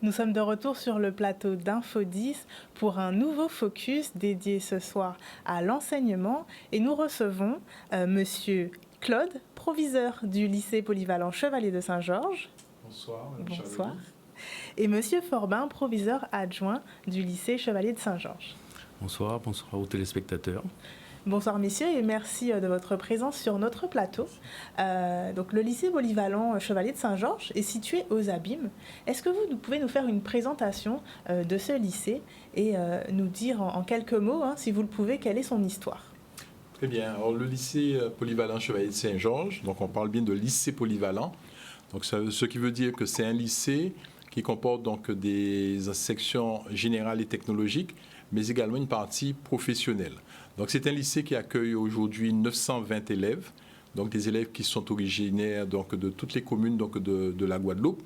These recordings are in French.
Nous sommes de retour sur le plateau d'Info 10 pour un nouveau focus dédié ce soir à l'enseignement et nous recevons Monsieur Claude, proviseur du lycée polyvalent Chevalier de Saint-Georges. Bonsoir, Madame Bonsoir. Chevalier. Et Monsieur Forbin, proviseur adjoint du lycée Chevalier de Saint-Georges. Bonsoir, bonsoir aux téléspectateurs. Bonsoir messieurs et merci de votre présence sur notre plateau. Donc le lycée polyvalent Chevalier de Saint-Georges est situé aux Abîmes. Est-ce que vous pouvez nous faire une présentation de ce lycée et nous dire en quelques mots, si vous le pouvez, quelle est son histoire? Très bien. Alors le lycée polyvalent Chevalier de Saint-Georges, donc on parle bien de lycée polyvalent. Donc ce qui veut dire que c'est un lycée qui comporte donc des sections générales et technologiques, mais également une partie professionnelle. Donc c'est un lycée qui accueille aujourd'hui 920 élèves, donc des élèves qui sont originaires donc de toutes les communes donc de la Guadeloupe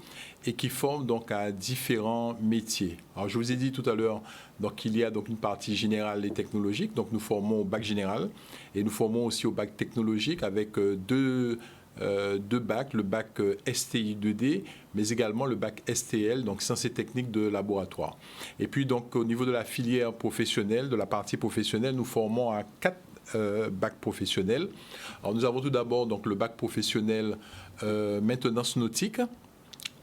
et qui forment donc à différents métiers. Alors je vous ai dit tout à l'heure donc il y a donc une partie générale et technologique, donc nous formons au bac général et nous formons aussi au bac technologique avec deux bacs, le bac STI 2D, mais également le bac STL, donc sciences et techniques de laboratoire. Et puis donc au niveau de la filière professionnelle, de la partie professionnelle, nous formons à 4 bacs professionnels. Alors nous avons tout d'abord donc le bac professionnel maintenance nautique.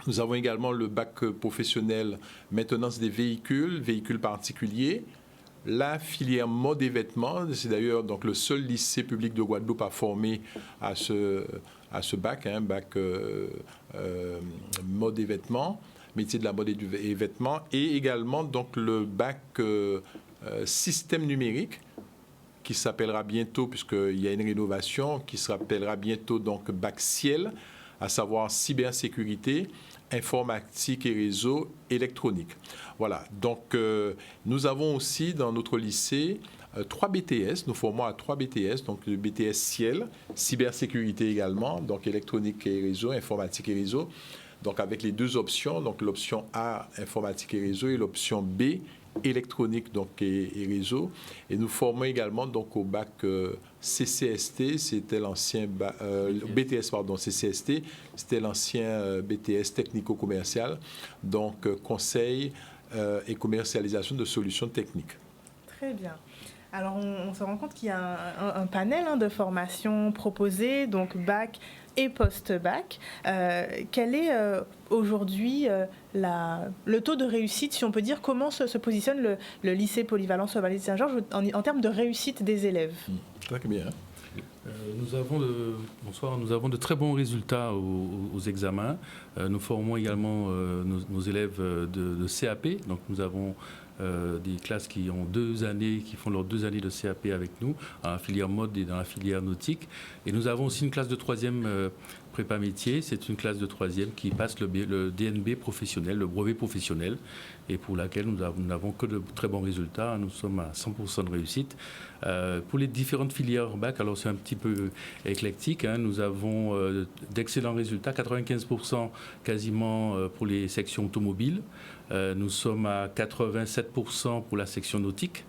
Nous avons également le bac professionnel maintenance des véhicules particuliers. La filière mode et vêtements, c'est d'ailleurs donc le seul lycée public de Guadeloupe à former à ce bac, bac mode et vêtements, métier de la mode et vêtements, et également donc le bac système numérique qui s'appellera bientôt, puisqu'il y a une rénovation, qui s'appellera bientôt donc bac ciel, à savoir cybersécurité, informatique et réseau, électronique. Voilà, donc nous avons aussi dans notre lycée 3 BTS, nous formons à 3 BTS, donc le BTS ciel, cybersécurité également, donc électronique et réseau, informatique et réseau, donc avec les deux options, donc l'option A, informatique et réseau, et l'option B, électronique donc, et réseau. Et nous formons également donc, au bac CCST, c'était l'ancien BTS, pardon, CCST, c'était l'ancien BTS technico-commercial, donc conseil et commercialisation de solutions techniques. Très bien. Alors on se rend compte qu'il y a un panel de formations proposées, donc bac et post-bac. Quel est aujourd'hui le taux de réussite, si on peut dire, comment se positionne le lycée polyvalent Chevalier de Saint-Georges en termes de réussite des élèves? Très bien. Nous avons de très bons résultats aux examens. Nous formons également nos élèves de CAP. Donc nous avons des classes qui ont 2 années, qui font leurs 2 années de CAP avec nous, dans la filière mode et dans la filière nautique. Et nous avons aussi une classe de 3e prépa métier. C'est une classe de 3e qui passe le DNB professionnel, le brevet professionnel, et pour laquelle nous n'avons que de très bons résultats. Nous sommes à 100% de réussite. Pour les différentes filières bac, alors c'est un petit peu éclectique, nous avons d'excellents résultats, 95% quasiment pour les sections automobiles. Nous sommes à 87% pour la section nautique.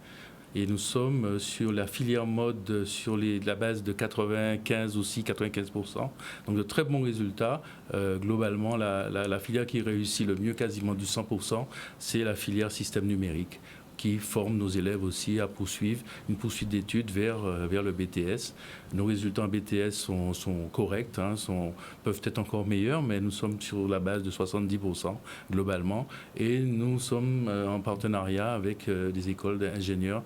Et nous sommes sur la filière mode sur la base de 95 aussi, 95%. Donc de très bons résultats. Globalement, la filière qui réussit le mieux, quasiment du 100%, c'est la filière système numérique, qui forme nos élèves aussi à poursuivre une poursuite d'études vers le BTS. Nos résultats en BTS sont corrects, peuvent être encore meilleurs, mais nous sommes sur la base de 70% globalement. Et nous sommes en partenariat avec des écoles d'ingénieurs,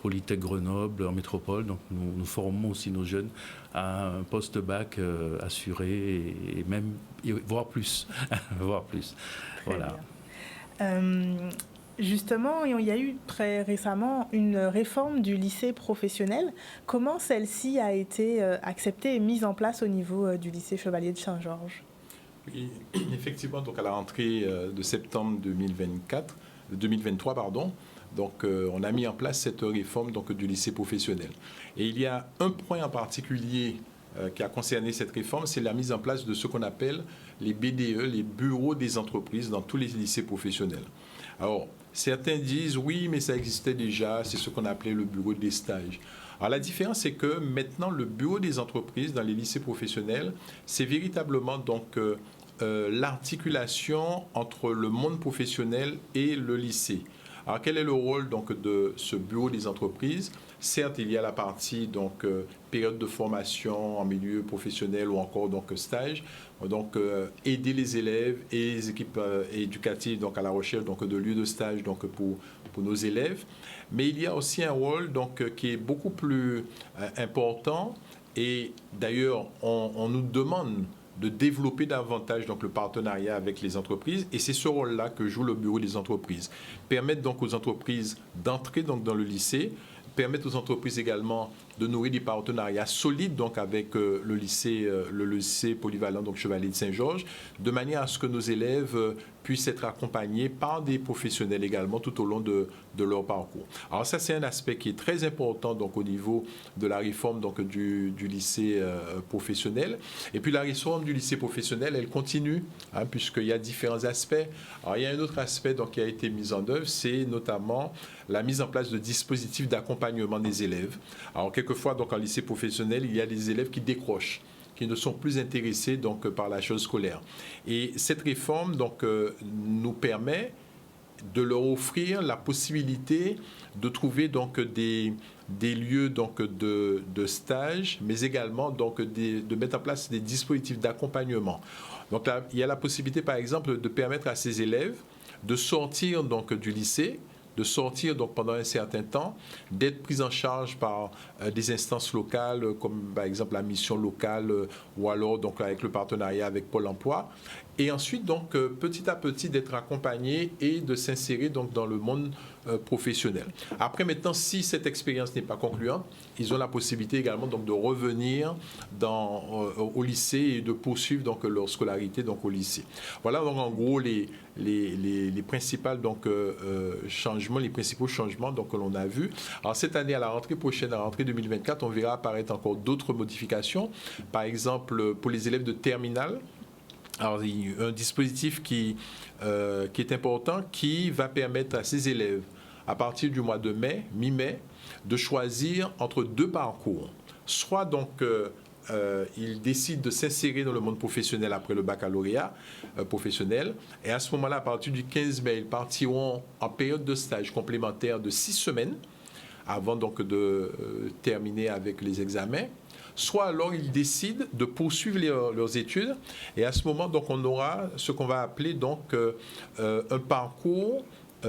Polytech Grenoble, en métropole. Donc nous formons aussi nos jeunes à un post-bac assuré voire plus. voire plus. Voilà. Justement, il y a eu très récemment une réforme du lycée professionnel. Comment celle-ci a été acceptée et mise en place au niveau du lycée Chevalier de Saint-Georges? Oui, effectivement, donc à la rentrée de septembre 2023, donc on a mis en place cette réforme donc, du lycée professionnel. Et il y a un point en particulier qui a concerné cette réforme, c'est la mise en place de ce qu'on appelle les BDE, les bureaux des entreprises dans tous les lycées professionnels. Alors, certains disent oui, mais ça existait déjà, c'est ce qu'on appelait le bureau des stages. Alors la différence, c'est que maintenant, le bureau des entreprises dans les lycées professionnels, c'est véritablement donc l'articulation entre le monde professionnel et le lycée. Alors, quel est le rôle donc, de ce bureau des entreprises? Certes, il y a la partie donc, période de formation en milieu professionnel ou encore donc, stage. Donc, aider les élèves et les équipes éducatives donc, à la recherche donc, de lieux de stage donc, pour nos élèves. Mais il y a aussi un rôle donc, qui est beaucoup plus important. Et d'ailleurs, on nous demande de développer davantage donc, le partenariat avec les entreprises. Et c'est ce rôle-là que joue le bureau des entreprises. Permettre donc aux entreprises d'entrer donc, dans le lycée, permettre aux entreprises également de nourrir des partenariats solides donc, avec le lycée polyvalent donc, Chevalier de Saint-Georges, de manière à ce que nos élèves puissent être accompagnés par des professionnels également tout au long de leur parcours. Alors ça, c'est un aspect qui est très important donc, au niveau de la réforme donc, du lycée professionnel. Et puis la réforme du lycée professionnel, elle continue, hein, puisqu'il y a différents aspects. Alors il y a un autre aspect donc, qui a été mis en œuvre, c'est notamment la mise en place de dispositifs d'accompagnement des élèves. Alors quelquefois, donc, en lycée professionnel, il y a des élèves qui décrochent, qui ne sont plus intéressés donc, par la chose scolaire. Et cette réforme donc, nous permet de leur offrir la possibilité de trouver donc, des lieux donc, de stage, mais également donc, de mettre en place des dispositifs d'accompagnement. Donc là, il y a la possibilité, par exemple, de permettre à ces élèves de sortir donc, du lycée, de sortir donc, pendant un certain temps, d'être pris en charge par des instances locales, comme par exemple la mission locale, ou alors donc, avec le partenariat avec Pôle emploi, et ensuite donc, petit à petit d'être accompagné et de s'insérer donc, dans le monde professionnel. Après maintenant, si cette expérience n'est pas concluante, ils ont la possibilité également donc, de revenir au lycée et de poursuivre donc, leur scolarité donc, au lycée. Voilà donc en gros les principaux donc, changements, les principaux changements donc, que l'on a vus. Alors cette année, à la rentrée prochaine, à la rentrée 2024, on verra apparaître encore d'autres modifications. Par exemple, pour les élèves de terminale, alors, il y a un dispositif qui est important, qui va permettre à ces élèves, à partir du mois de mai, mi-mai, de choisir entre deux parcours. Soit donc, ils décident de s'insérer dans le monde professionnel après le baccalauréat professionnel. Et à ce moment-là, à partir du 15 mai, ils partiront en période de stage complémentaire de 6 semaines, avant donc de terminer avec les examens. Soit alors ils décident de poursuivre leurs études et à ce moment donc on aura ce qu'on va appeler donc un parcours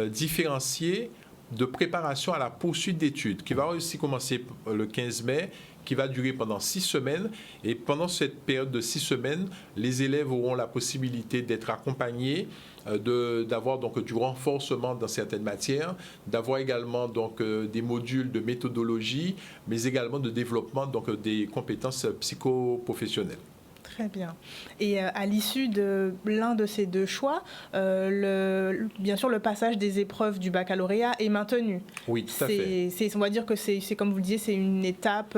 différencié de préparation à la poursuite d'études qui va aussi commencer le 15 mai, qui va durer pendant 6 semaines. Et pendant cette période de 6 semaines, les élèves auront la possibilité d'être accompagnés, d'avoir donc du renforcement dans certaines matières, d'avoir également donc des modules de méthodologie, mais également de développement donc des compétences psychoprofessionnelles. Très bien. Et à l'issue de l'un de ces deux choix, bien sûr, le passage des épreuves du baccalauréat est maintenu. Oui, tout à fait. On va dire que c'est comme vous le disiez, c'est une étape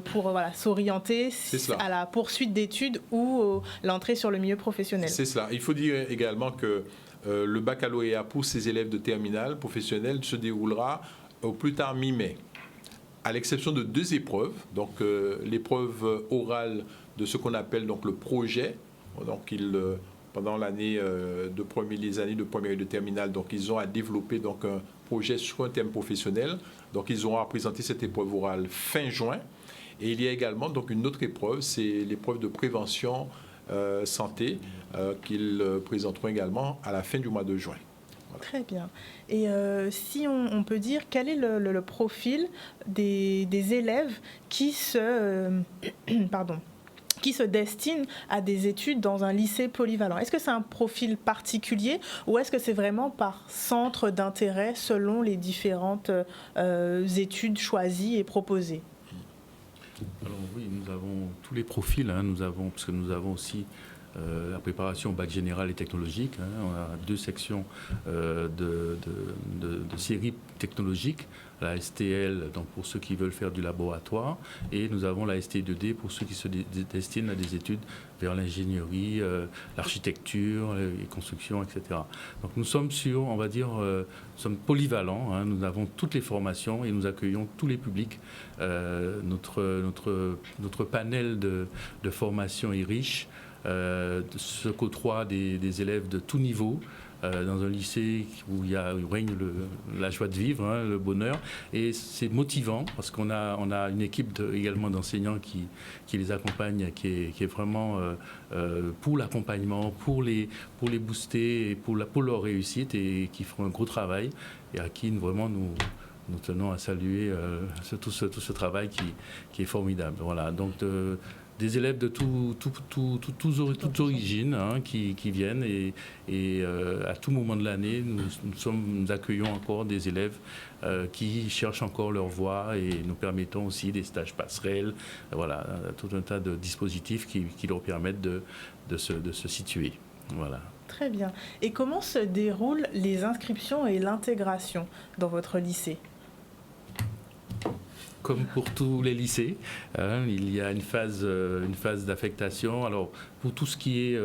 pour s'orienter à la poursuite d'études ou l'entrée sur le milieu professionnel. C'est cela. Il faut dire également que le baccalauréat pour ces élèves de terminale professionnelle se déroulera au plus tard mi-mai, à l'exception de 2 épreuves. Donc, l'épreuve orale de ce qu'on appelle donc le projet. Donc, pendant l'année les années de première et de terminale, donc ils ont à développer donc un projet sur un thème professionnel. Donc, ils auront à présenter cette épreuve orale fin juin. Et il y a également donc une autre épreuve, c'est l'épreuve de prévention santé qu'ils présenteront également à la fin du mois de juin. Voilà. Très bien. Et si on peut dire, quel est le profil des élèves qui se destinent à des études dans un lycée polyvalent? Est-ce que c'est un profil particulier ou est-ce que c'est vraiment par centre d'intérêt selon les différentes études choisies et proposées? Alors oui, nous avons tous les profils, parce que nous avons aussi la préparation au bac général et technologique. On a 2 sections de séries technologiques, la STL donc pour ceux qui veulent faire du laboratoire, et nous avons la ST2D pour ceux qui se destinent à des études vers l'ingénierie, l'architecture, les constructions, etc. Donc nous sommes nous sommes polyvalents, nous avons toutes les formations et nous accueillons tous les publics. Notre panel de formation est riche. se côtoient des élèves de tout niveau. Dans un lycée où où règne la joie de vivre, hein, le bonheur. Et c'est motivant parce qu'on a une équipe également d'enseignants qui les accompagne, qui est vraiment pour l'accompagnement, pour les booster, et pour leur réussite et qui font un gros travail et à qui vraiment nous tenons à saluer tout ce travail qui est formidable. Voilà. Donc, des élèves de toutes origines hein, qui viennent et à tout moment de l'année, nous accueillons encore des élèves qui cherchent encore leur voie et nous permettons aussi des stages passerelles, voilà, tout un tas de dispositifs qui leur permettent de se situer. Voilà. Très bien. Et comment se déroulent les inscriptions et l'intégration dans votre lycée ? Comme pour tous les lycées, hein, il y a une phase d'affectation. Alors, pour tout ce qui est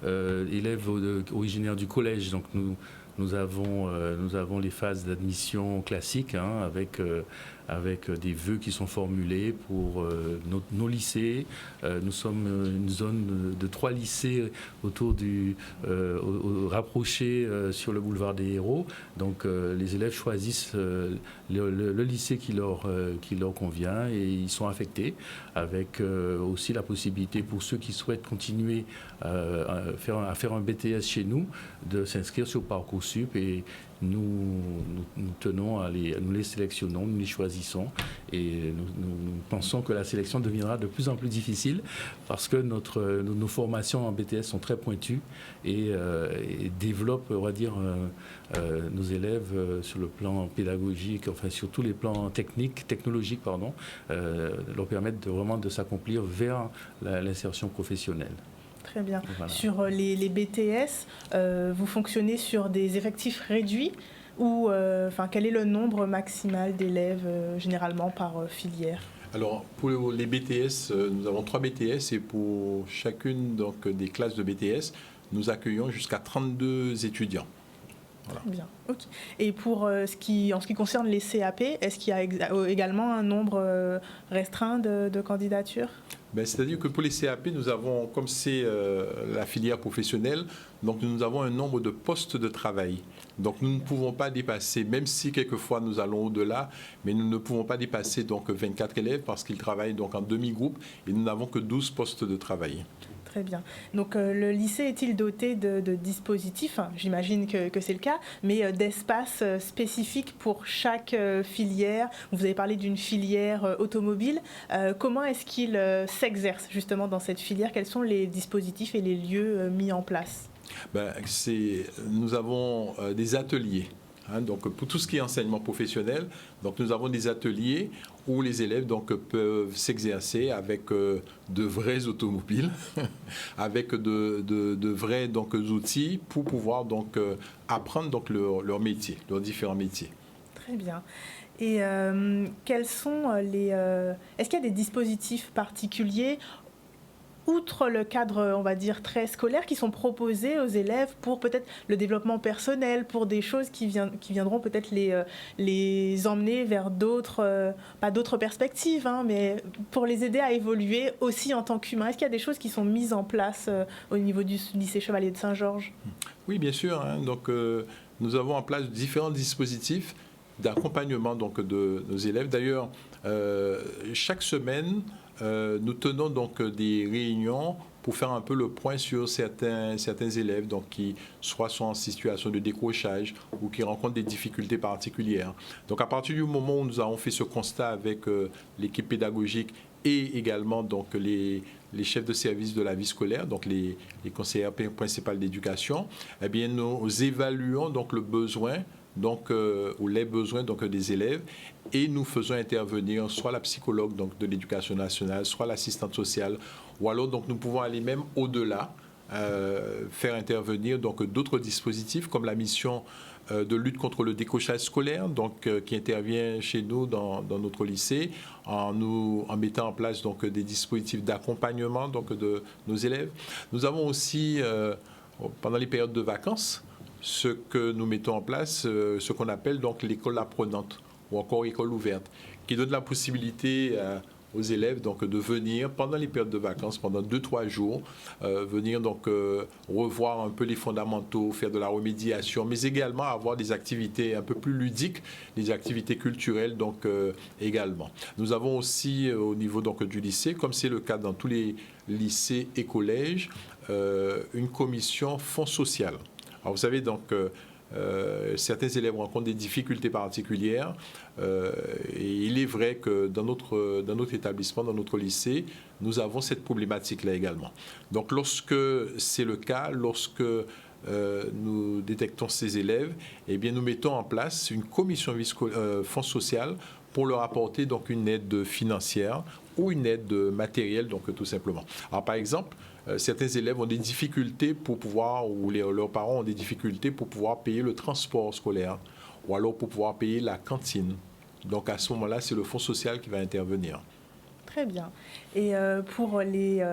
élèves originaires du collège, donc nous avons les phases d'admission classiques hein, avec des vœux qui sont formulés pour nos lycées. Nous sommes une zone de 3 lycées autour rapprochés sur le boulevard des Héros. Donc les élèves choisissent le lycée qui leur convient et ils sont affectés avec aussi la possibilité pour ceux qui souhaitent continuer à faire un BTS chez nous de s'inscrire sur Parcoursup et nous tenons nous les sélectionnons, nous les choisissons et nous pensons que la sélection deviendra de plus en plus difficile parce que nos formations en BTS sont très pointues et développent, on va dire, nos élèves sur le plan pédagogique, enfin sur tous les plans technologiques, leur permettent vraiment de s'accomplir vers l'insertion professionnelle. Très bien. Voilà. Sur les BTS, vous fonctionnez sur des effectifs réduits ou quel est le nombre maximal d'élèves généralement par filière ? Alors, pour les BTS, nous avons 3 BTS et pour chacune donc, des classes de BTS, nous accueillons jusqu'à 32 étudiants. Voilà. Très bien. Okay. Et pour en ce qui concerne les CAP, est-ce qu'il y a également un nombre restreint de candidatures ? C'est-à-dire que pour les CAP, nous avons, comme c'est la filière professionnelle, donc nous avons un nombre de postes de travail. Donc nous ne pouvons pas dépasser, même si quelquefois nous allons au-delà, mais nous ne pouvons pas dépasser donc 24 élèves parce qu'ils travaillent donc en demi-groupe et nous n'avons que 12 postes de travail. Très bien. Donc le lycée est-il doté de dispositifs, j'imagine que c'est le cas, mais d'espaces spécifiques pour chaque filière ? Vous avez parlé d'une filière automobile. Comment est-ce qu'il s'exerce justement dans cette filière ? Quels sont les dispositifs et les lieux mis en place ? Nous avons des ateliers. Donc, pour tout ce qui est enseignement professionnel, donc, nous avons des ateliers où les élèves donc, peuvent s'exercer avec de vrais automobiles, avec de vrais donc, outils pour pouvoir donc, apprendre donc, leur métier, leurs différents métiers. Très bien. Et quels sont est-ce qu'il y a des dispositifs particuliers outre le cadre, on va dire, très scolaire, qui sont proposés aux élèves pour peut-être le développement personnel, pour des choses qui viendront peut-être les emmener vers pas d'autres perspectives, hein, mais pour les aider à évoluer aussi en tant qu'humains. Est-ce qu'il y a des choses qui sont mises en place au niveau du lycée Chevalier de Saint-Georges ? Oui, bien sûr. Hein. Donc, nous avons en place différents dispositifs d'accompagnement donc, de nos élèves. D'ailleurs, chaque semaine, nous tenons donc des réunions pour faire un peu le point sur certains élèves donc, qui soit sont en situation de décrochage ou qui rencontrent des difficultés particulières. Donc à partir du moment où nous avons fait ce constat avec l'équipe pédagogique et également donc, les chefs de service de la vie scolaire, donc les conseillères principales d'éducation, eh bien, nous évaluons donc, le besoin donc, ou les besoins donc, des élèves et nous faisons intervenir soit la psychologue donc, de l'éducation nationale, soit l'assistante sociale, ou alors donc, nous pouvons aller même au-delà, faire intervenir donc, d'autres dispositifs comme la mission de lutte contre le décrochage scolaire donc, qui intervient chez nous dans notre lycée en mettant en place donc, des dispositifs d'accompagnement donc, de nos élèves. Nous avons aussi, pendant les périodes de vacances, ce que nous mettons en place, ce qu'on appelle donc l'école apprenante ou encore école ouverte, qui donne la possibilité aux élèves donc, de venir pendant les périodes de vacances, pendant 2-3 jours, venir donc revoir un peu les fondamentaux, faire de la remédiation, mais également avoir des activités un peu plus ludiques, des activités culturelles donc également. Nous avons aussi au niveau donc, du lycée, comme c'est le cas dans tous les lycées et collèges, une commission fonds social. Alors vous savez donc certains élèves rencontrent des difficultés particulières et il est vrai que dans notre établissement, dans notre lycée, nous avons cette problématique-là également. Donc lorsque c'est le cas, lorsque nous détectons ces élèves, eh bien, nous mettons en place une commission fonds social pour leur apporter donc une aide financière ou une aide matérielle, donc tout simplement. Alors par exemple, certains élèves ont des difficultés pour pouvoir, ou leurs parents ont des difficultés pour pouvoir payer le transport scolaire, ou alors pour pouvoir payer la cantine. Donc à ce moment-là, c'est le fonds social qui va intervenir. Très bien. Et pour les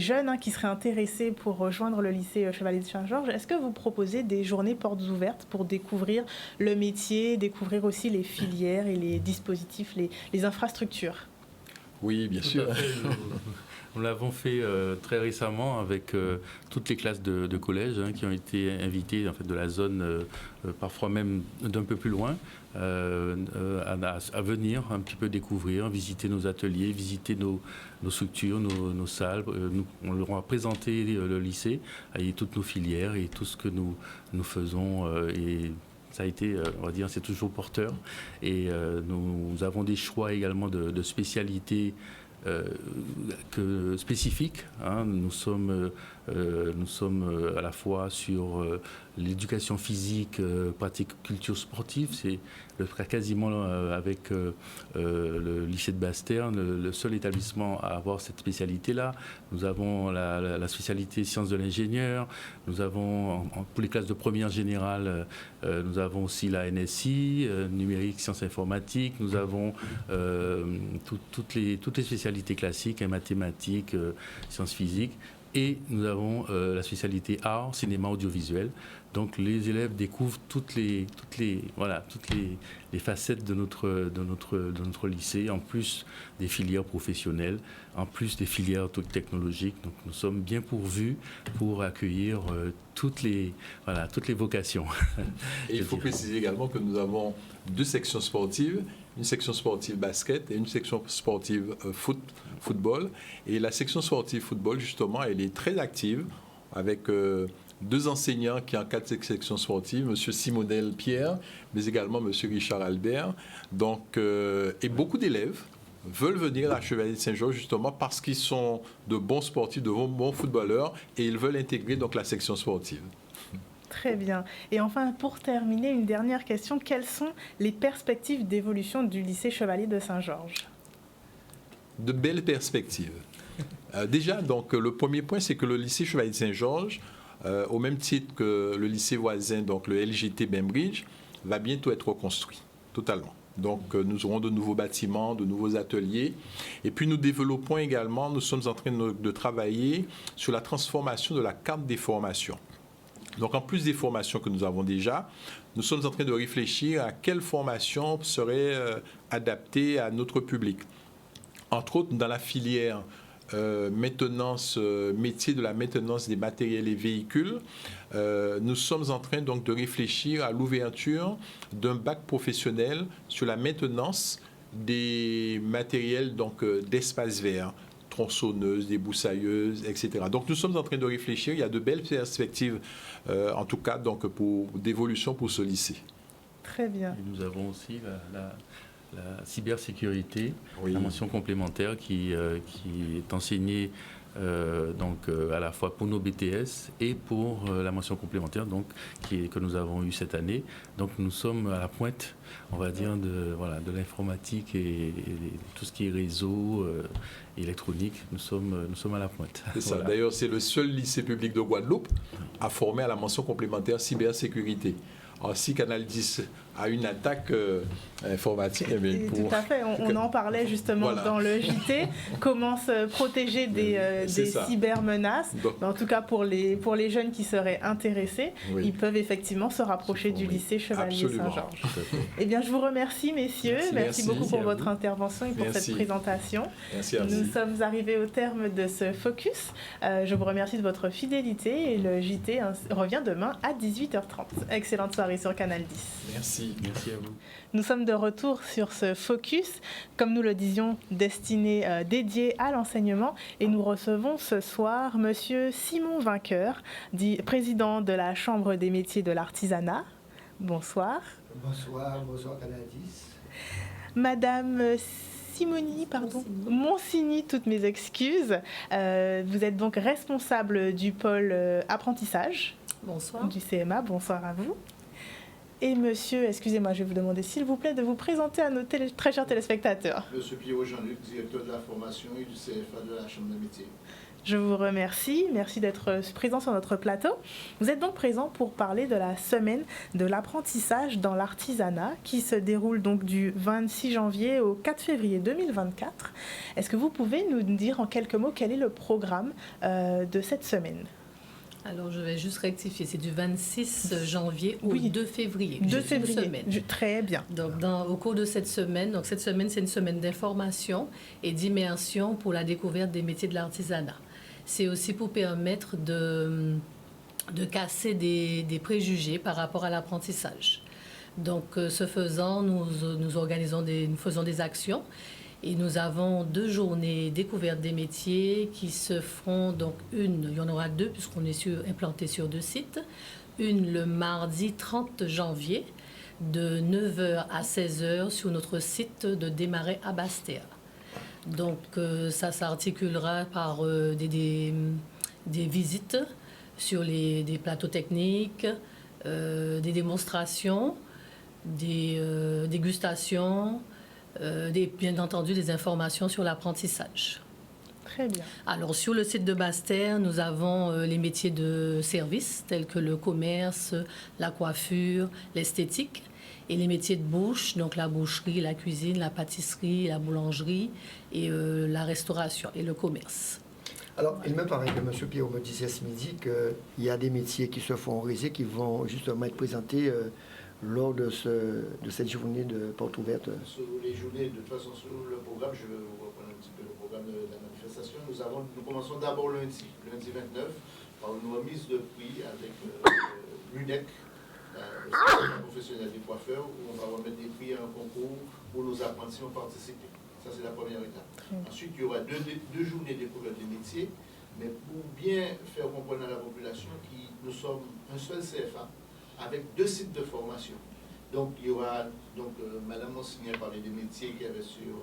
jeunes qui seraient intéressés pour rejoindre le lycée Chevalier de Saint-Georges, est-ce que vous proposez des journées portes ouvertes pour découvrir le métier, découvrir aussi les filières et les dispositifs, les infrastructures ? Oui, bien sûr. Nous l'avons fait très récemment avec toutes les classes de collège qui ont été invitées en fait, de la zone, parfois même d'un peu plus loin, à venir un petit peu découvrir, visiter nos ateliers, visiter nos structures, nos salles. On leur a présenté le lycée, et toutes nos filières et tout ce que nous faisons. Et ça a été, on va dire, c'est toujours porteur. Et nous avons des choix également de spécialités spécifiques. Nous sommes à la fois sur l'éducation physique, pratique culture sportive. C'est le cas quasiment avec le lycée de Basse-Terre, le seul établissement à avoir cette spécialité-là. Nous avons la spécialité sciences de l'ingénieur. Nous avons, pour les classes de première générale, nous avons aussi la NSI, numérique, sciences informatiques. Nous avons toutes les spécialités classiques, mathématiques, sciences physiques. Et nous avons la spécialité art, cinéma, audiovisuel. Donc les élèves découvrent toutes les facettes de notre lycée, en plus des filières professionnelles, en plus des filières technologiques. Donc nous sommes bien pourvus pour accueillir toutes les vocations. Et il faut préciser également que nous avons 2 sections sportives, une section sportive basket et une section sportive football. Et la section sportive football, justement, elle est très active avec 2 enseignants qui encadrent cette section sportive, M. Simonel Pierre, mais également M. Richard Albert. Donc, et beaucoup d'élèves veulent venir à Chevalier de Saint-Georges justement parce qu'ils sont de bons sportifs, de bons footballeurs et ils veulent intégrer donc la section sportive. Très bien. Et enfin, pour terminer, une dernière question. Quelles sont les perspectives d'évolution du lycée Chevalier de Saint-Georges ? De belles perspectives. Déjà, donc, le premier point, c'est que le lycée Chevalier de Saint-Georges, au même titre que le lycée voisin, donc le LGT Bainbridge, va bientôt être reconstruit, totalement. Donc, nous aurons de nouveaux bâtiments, de nouveaux ateliers. Et puis, nous développons également, nous sommes en train de travailler sur la transformation de la carte des formations. Donc, en plus des formations que nous avons déjà, nous sommes en train de réfléchir à quelle formation serait adaptée à notre public. Entre autres, dans la filière maintenance, métier de la maintenance des matériels et véhicules, nous sommes en train donc de réfléchir à l'ouverture d'un bac professionnel sur la maintenance des matériels donc d'espace vert, tronçonneuses, débroussailleuses, etc. Donc nous sommes en train de réfléchir, il y a de belles perspectives en tout cas donc d'évolution pour ce lycée. Très bien. Et nous avons aussi la cybersécurité, oui. La mention complémentaire qui est enseignée à la fois pour nos BTS et pour la mention complémentaire que nous avons eue cette année. Donc nous sommes à la pointe, on va dire, de l'informatique et tout ce qui est réseau électronique. Nous sommes à la pointe. C'est ça. Voilà. D'ailleurs, c'est le seul lycée public de Guadeloupe à former à la mention complémentaire cybersécurité. Alors, si Canal 10 à une attaque informatique. Tout à fait, on en parlait justement dans le JT, comment se protéger des cybermenaces. En tout cas, pour les jeunes qui seraient intéressés, ils peuvent effectivement se rapprocher du lycée Chevalier Saint-Georges. Eh bien, je vous remercie, messieurs. Merci beaucoup pour votre intervention et pour cette présentation. Merci à vous. Nous sommes arrivés au terme de ce focus. Je vous remercie de votre fidélité et le JT revient demain à 18h30. Excellente soirée sur Canal 10. Merci à vous. Nous sommes de retour sur ce focus, comme nous le disions, dédié à l'enseignement. Et nous recevons ce soir Monsieur Simon Vainqueur, président de la Chambre des métiers de l'artisanat. Bonsoir. Bonsoir Canal 10. Madame Monsigny, toutes mes excuses. Vous êtes donc responsable du pôle apprentissage. Bonsoir. Du CMA. Bonsoir à vous. Et monsieur, excusez-moi, je vais vous demander s'il vous plaît de vous présenter à nos très chers téléspectateurs. Monsieur Pierrot Jean-Luc, directeur de la formation et du CFA de la Chambre des métiers. Je vous remercie. Merci d'être présent sur notre plateau. Vous êtes donc présent pour parler de la semaine de l'apprentissage dans l'artisanat qui se déroule donc du 26 janvier au 4 février 2024. Est-ce que vous pouvez nous dire en quelques mots quel est le programme de cette semaine ? Alors, je vais juste rectifier, c'est du 26 janvier au 2 février. 2 février, très bien. Donc, au cours de cette semaine, c'est une semaine d'information et d'immersion pour la découverte des métiers de l'artisanat. C'est aussi pour permettre de casser des préjugés par rapport à l'apprentissage. Donc, ce faisant, nous faisons des actions. Et nous avons 2 journées découvertes des métiers qui se feront, donc il y en aura 2 puisqu'on est implanté sur 2 sites. Une le mardi 30 janvier de 9h à 16h sur notre site de Desmarais à Bastia. Donc ça s'articulera par des visites sur des plateaux techniques, des démonstrations, des dégustations, bien entendu des informations sur l'apprentissage. Très bien. Alors, sur le site de Basse-Terre, nous avons les métiers de service, tels que le commerce, la coiffure, l'esthétique, et les métiers de bouche, donc la boucherie, la cuisine, la pâtisserie, la boulangerie, et la restauration et le commerce. Alors, il me paraît que M. Pierrot me disait ce midi qu'il y a des métiers qui se font réaliser, qui vont justement être présentés lors de cette journée de porte ouverte. Sur les journées, de toute façon, sur le programme, je vais vous reprendre un petit peu le programme de la manifestation. Nous commençons d'abord lundi 29, par une remise de prix avec l'UNEC, le syndicat professionnel des coiffeurs, où on va remettre des prix à un concours où nos apprentis ont participé. Ça, c'est la première étape. Ensuite, il y aura deux journées découvertes des métiers, mais pour bien faire comprendre à la population que nous sommes un seul CFA, avec 2 sites de formation. Donc, il y aura, Madame Monsigny a parlé des métiers qu'il y avait sur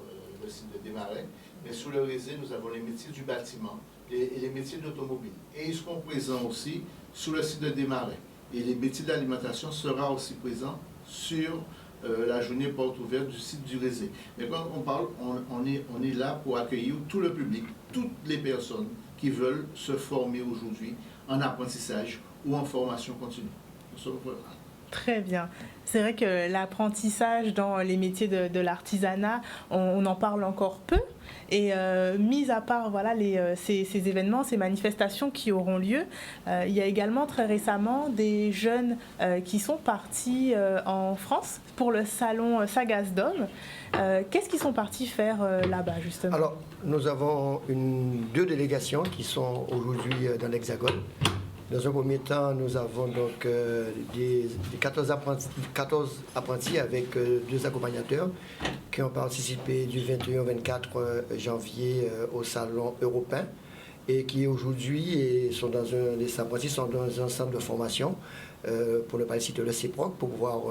le site de Desmarais, mais sous le réseau, nous avons les métiers du bâtiment et les métiers de l'automobile. Et ils seront présents aussi sur le site de Desmarais. Et les métiers de l'alimentation seront aussi présents sur la journée porte ouverte du site du réseau. Mais quand on parle, on est là pour accueillir tout le public, toutes les personnes qui veulent se former aujourd'hui en apprentissage ou en formation continue. Très bien. C'est vrai que l'apprentissage dans les métiers de l'artisanat, on en parle encore peu. Et mis à part ces événements, ces manifestations qui auront lieu, il y a également très récemment des jeunes qui sont partis en France pour le salon Sagasdom. Qu'est-ce qu'ils sont partis faire là-bas, justement? Alors, nous avons 2 délégations qui sont aujourd'hui dans l'Hexagone. Dans un premier temps, nous avons donc 14 apprentis avec 2 accompagnateurs qui ont participé du 21 au 24 janvier au Salon européen et qui aujourd'hui les apprentis sont dans un centre de formation, pour ne pas le citer, le CEPROC, pour voir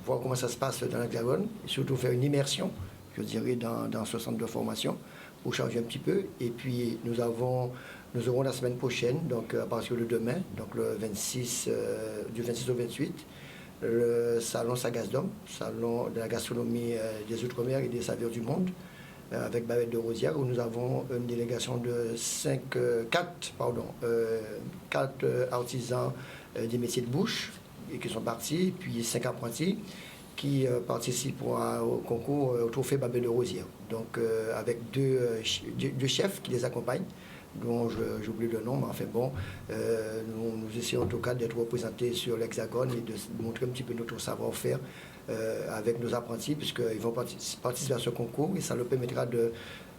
comment ça se passe dans l'Hexagone, et surtout faire une immersion, je dirais, dans ce centre de formation, pour changer un petit peu. Et puis nous aurons la semaine prochaine, donc à partir de demain, donc le 26, du 26 au 28, le salon Sagasdom, salon de la gastronomie des Outre-mer et des saveurs du monde, avec Babette de Rosière, où nous avons une délégation de 4 artisans des métiers de bouche, qui sont partis, puis 5 apprentis qui participent au concours au trophée Babel de Rosière. Donc avec deux chefs qui les accompagnent, dont j'oublie le nom, mais enfin bon, nous essayons en tout cas d'être représentés sur l'Hexagone et de montrer un petit peu notre savoir-faire avec nos apprentis, puisqu'ils vont participer à ce concours et ça leur permettra de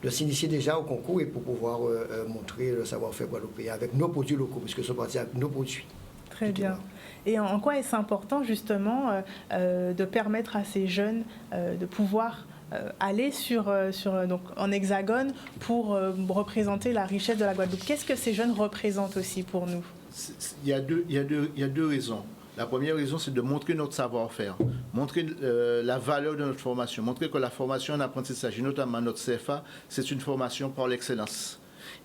s'initier déjà au concours et pour pouvoir montrer le savoir-faire guadeloupéen avec nos produits locaux, puisque ce sont partis avec nos produits. Très bien. Et en quoi est-ce important justement de permettre à ces jeunes de pouvoir aller donc, en Hexagone pour représenter la richesse de la Guadeloupe? Qu'est-ce que ces jeunes représentent aussi pour nous? Il y a deux raisons. La première raison, c'est de montrer notre savoir-faire, montrer la valeur de notre formation, montrer que la formation en apprentissage, et notamment notre CFA, c'est une formation par l'excellence.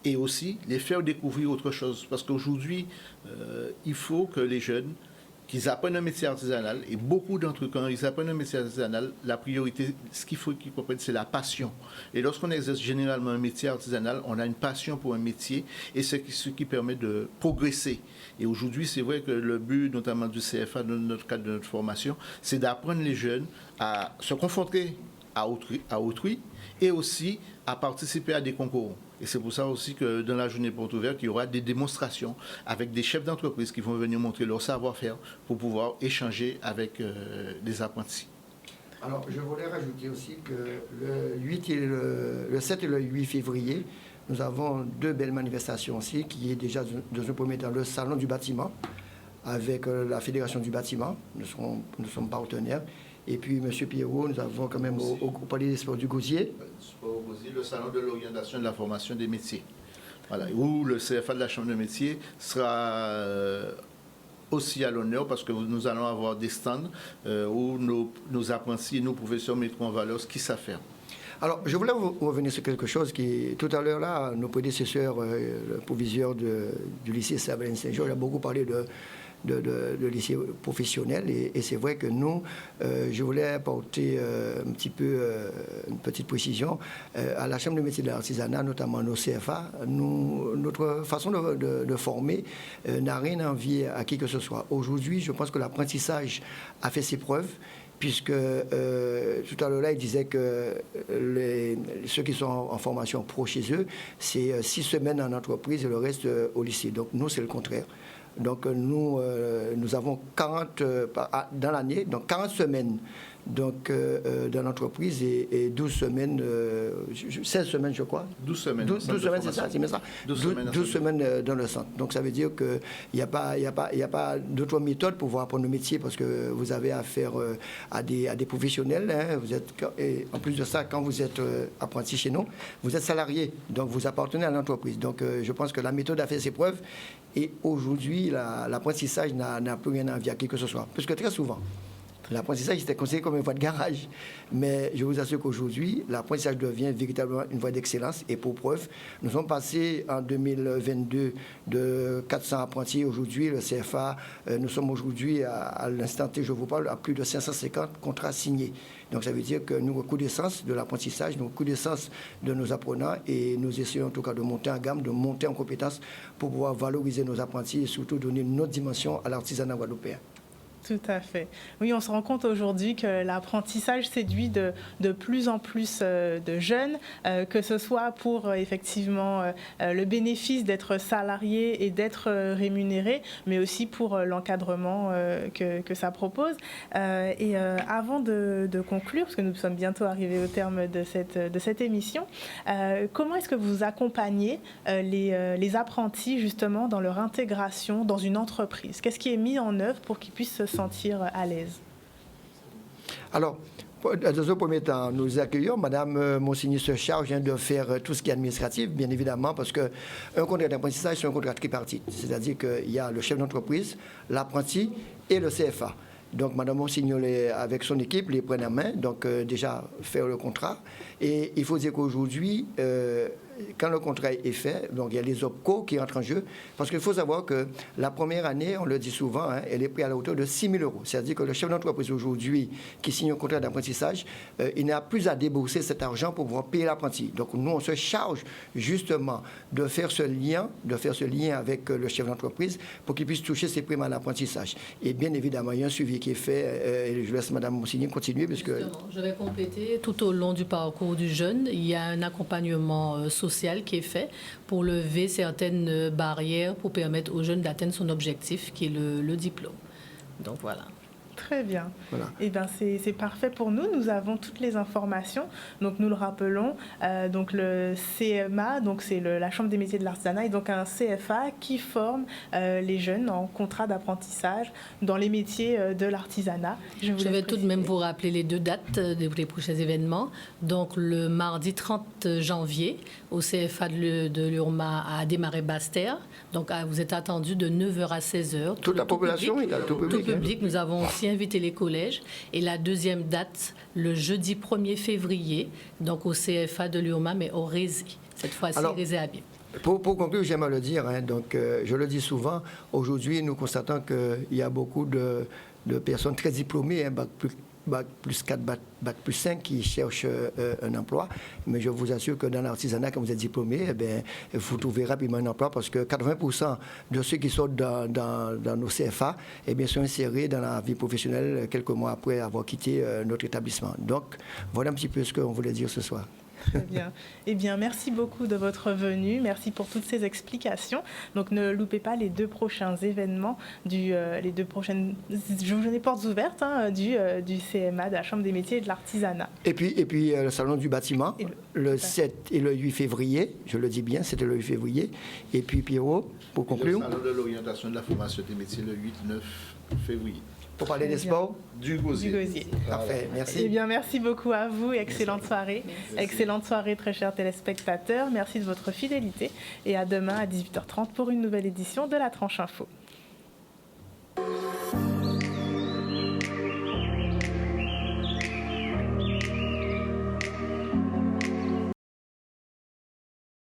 Et aussi les faire découvrir autre chose. Parce qu'aujourd'hui, il faut que les jeunes, qu'ils apprennent un métier artisanal, et beaucoup d'entre eux, quand ils apprennent un métier artisanal, la priorité, ce qu'il faut qu'ils comprennent, c'est la passion. Et lorsqu'on exerce généralement un métier artisanal, on a une passion pour un métier, et c'est ce qui permet de progresser. Et aujourd'hui, c'est vrai que le but, notamment du CFA, dans notre cadre de notre formation, c'est d'apprendre les jeunes à se confronter à autrui et aussi à participer à des concours. Et c'est pour ça aussi que dans la journée porte ouverte, il y aura des démonstrations avec des chefs d'entreprise qui vont venir montrer leur savoir-faire pour pouvoir échanger avec des apprentis. Alors, je voulais rajouter aussi que le 7 et le 8 février, nous avons deux belles manifestations aussi, qui est déjà dans un premier temps le Salon du bâtiment, avec la Fédération du bâtiment, nous sommes partenaires. Et puis, M. Pierrot, nous avons quand même au Palais des Sports du Gosier. Le Salon de l'orientation de la formation des métiers. Voilà, où le CFA de la Chambre de métiers sera aussi à l'honneur parce que nous allons avoir des stands où nos apprentis et nos professeurs mettront en valeur ce qu'ils savent faire. Alors, je voulais revenir sur quelque chose qui, tout à l'heure, là, nos prédécesseurs, le proviseur du lycée Saint-Georges a beaucoup parlé de lycée professionnel et c'est vrai que nous, je voulais apporter une petite précision à la Chambre de métiers de l'artisanat, notamment nos CFA. Notre façon de former n'a rien à envier à qui que ce soit. Aujourd'hui, je pense que l'apprentissage a fait ses preuves. Puisque tout à l'heure là, il disait que ceux qui sont en formation pro chez eux, c'est 6 semaines en entreprise et le reste au lycée. Donc nous, c'est le contraire. Donc nous avons 40 dans l'année, donc 40 semaines donc, dans l'entreprise et 12 semaines, 16 semaines je crois. 12 semaines. 12 semaines, c'est ça, c'est bien ça. 12 semaines dans le centre. Donc ça veut dire qu'il n'y a pas d'autre méthode pour pouvoir apprendre le métier parce que vous avez affaire à des professionnels. Hein. Et en plus de ça, quand vous êtes apprenti chez nous, vous êtes salarié, donc vous appartenez à l'entreprise. Donc je pense que la méthode a fait ses preuves et aujourd'hui, l'apprentissage n'a plus rien à envier à qui que ce soit. Parce que très souvent, l'apprentissage était considéré comme une voie de garage. Mais je vous assure qu'aujourd'hui, l'apprentissage devient véritablement une voie d'excellence. Et pour preuve, nous sommes passés en 2022 de 400 apprentis. Aujourd'hui, le CFA, nous sommes aujourd'hui, à l'instant T, je vous parle, à plus de 550 contrats signés. Donc ça veut dire que nous reconnaissons de l'apprentissage, nous reconnaissons de nos apprenants et nous essayons en tout cas de monter en gamme, de monter en compétences pour pouvoir valoriser nos apprentis et surtout donner une autre dimension à l'artisanat guadeloupéen. Tout à fait. Oui, on se rend compte aujourd'hui que l'apprentissage séduit de plus en plus de jeunes, que ce soit pour effectivement le bénéfice d'être salarié et d'être rémunéré, mais aussi pour l'encadrement que ça propose. Et avant de conclure, parce que nous sommes bientôt arrivés au terme de cette émission, comment est-ce que vous accompagnez les apprentis justement dans leur intégration dans une entreprise? Qu'est-ce qui est mis en œuvre pour qu'ils puissent se sentir à l'aise? Alors, dans un premier temps, nous accueillons. Madame Monsigny se charge de faire tout ce qui est administratif, bien évidemment, parce qu'un contrat d'apprentissage, c'est un contrat tripartite. C'est-à-dire qu'il y a le chef d'entreprise, l'apprenti et le CFA. Donc, Mme Monsigny, avec son équipe, les prennent en main, donc déjà faire le contrat. Et il faut dire qu'aujourd'hui, quand le contrat est fait, donc il y a les OPCO qui entrent en jeu, parce qu'il faut savoir que la première année, on le dit souvent, hein, elle est prise à la hauteur de 6 000 euros. C'est-à-dire que le chef d'entreprise aujourd'hui qui signe un contrat d'apprentissage, il n'a plus à débourser cet argent pour pouvoir payer l'apprenti. Donc nous, on se charge justement de faire ce lien avec le chef d'entreprise pour qu'il puisse toucher ses primes à l'apprentissage. Et bien évidemment, il y a un suivi qui est fait, et je laisse Mme Monsigny continuer, parce que... Justement, je vais compléter. Tout au long du parcours du jeune, il y a un accompagnement social qui est fait pour lever certaines barrières pour permettre aux jeunes d'atteindre son objectif, qui est le diplôme. Donc voilà. Très bien. Voilà. Eh bien, c'est parfait pour nous. Nous avons toutes les informations. Donc, nous le rappelons. Donc, le CMA, donc c'est la Chambre des métiers de l'artisanat, est donc un CFA qui forme les jeunes en contrat d'apprentissage dans les métiers de l'artisanat. Je vais tout de même vous rappeler les 2 dates des prochains événements. Donc, le mardi 30 janvier, au CFA de l'URMA à Desmarais-Basse-Terre. Donc, vous êtes attendus de 9h à 16h. Toute la population, il y a tout public. Tout public. Nous avons aussi invité les collèges. Et la deuxième date, le jeudi 1er février, donc au CFA de l'URMA, mais au Rési. Cette fois-ci, Rési à Bible. Pour conclure, j'aimerais le dire, hein, donc, je le dis souvent, aujourd'hui, nous constatons qu'il y a beaucoup de personnes très diplômées, hein, bac plus 4, bac plus 5, qui cherchent un emploi. Mais je vous assure que dans l'artisanat, quand vous êtes diplômé, eh bien, vous trouvez rapidement un emploi, parce que 80% de ceux qui sortent dans nos CFA, eh bien, sont insérés dans la vie professionnelle quelques mois après avoir quitté notre établissement. Donc, voilà un petit peu ce qu'on voulait dire ce soir. Très bien. Eh bien, merci beaucoup de votre venue. Merci pour toutes ces explications. Donc, ne loupez pas les 2 prochains événements, les 2 prochaines journées portes ouvertes du CMA, de la Chambre des métiers et de l'artisanat. Et puis le Salon du bâtiment, le 7 et le 8 février, je le dis bien, c'était le 8 février. Et puis, Pierrot, pour conclure. Le Salon de l'orientation de la formation des métiers, le 8-9 février. Pour parler des sports Du Gosier. Parfait, merci. Eh bien, merci beaucoup à vous et excellente soirée. Merci. Excellente soirée, très chers téléspectateurs. Merci de votre fidélité et à demain à 18h30 pour une nouvelle édition de La Tranche Info.